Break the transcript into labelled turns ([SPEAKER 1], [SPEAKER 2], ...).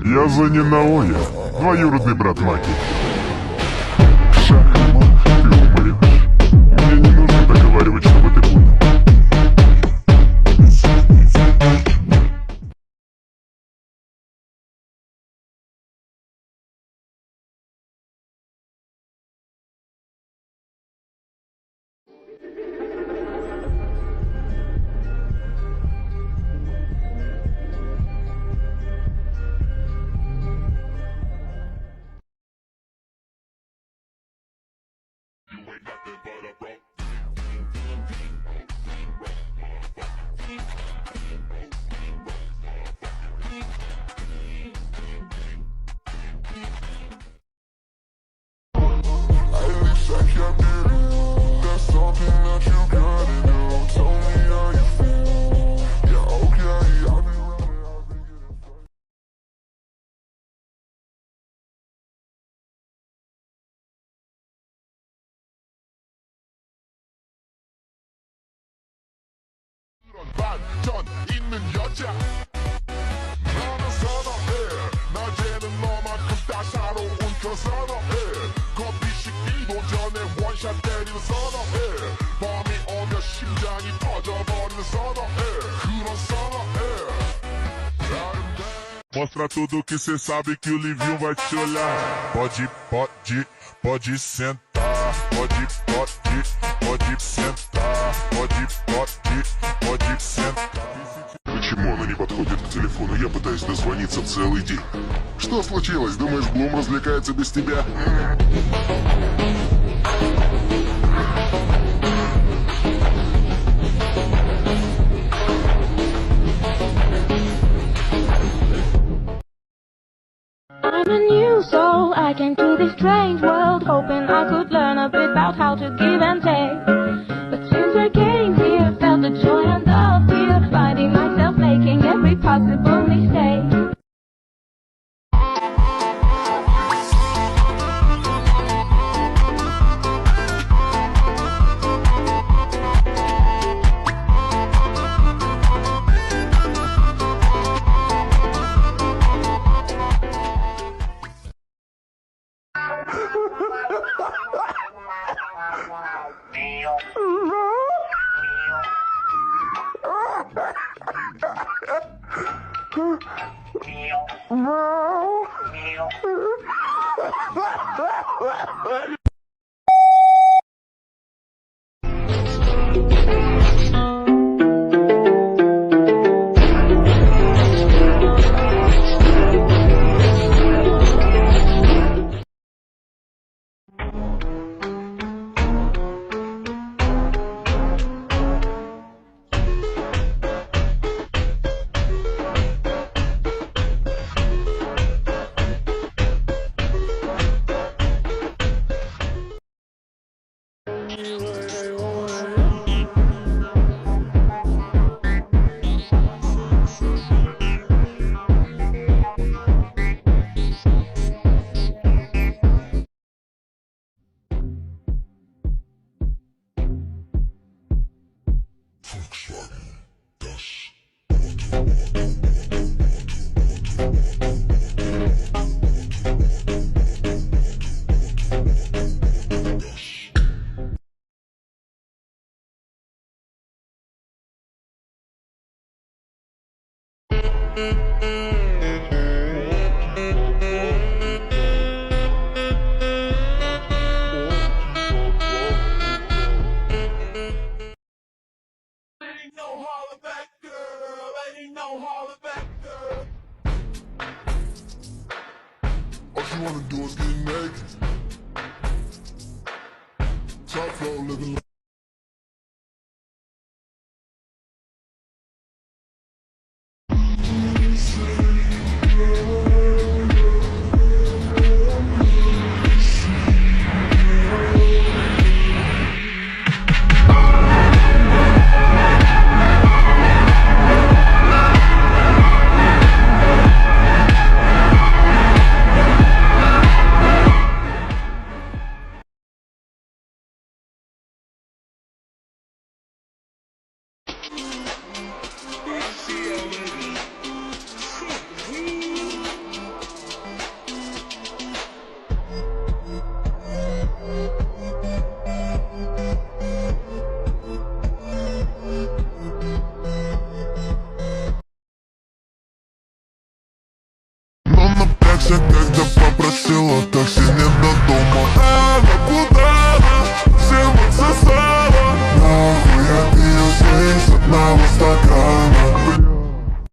[SPEAKER 1] Я за Нинаоя, двоюродный брат Маки. Ты умрешь. Мне не нужно договаривать, чтобы ты понял. 반전 있는 여자 나는 선호해 낮에는 너만큼 따사로운 그 선호해 커피 식기도 전에 원샷 때리는 선호해 밤이 오면 심장이 터져버리는 선호해 그런 선호해 Mostra tudo que cê sabe que o Livinho vai te olhar. Pode sentar. Pode sentar. Pode sentar. Почему она не подходит к телефону? Я пытаюсь дозвониться целый день. Что случилось? Думаешь, Блум развлекается без тебя?
[SPEAKER 2] I'm a new soul, I came to this strange world, hoping I could learn a bit about how to give and take. But since I came here, felt the joy and the fear, finding myself making every possible mistake.
[SPEAKER 1] All you wanna do is get naked. Top floor living.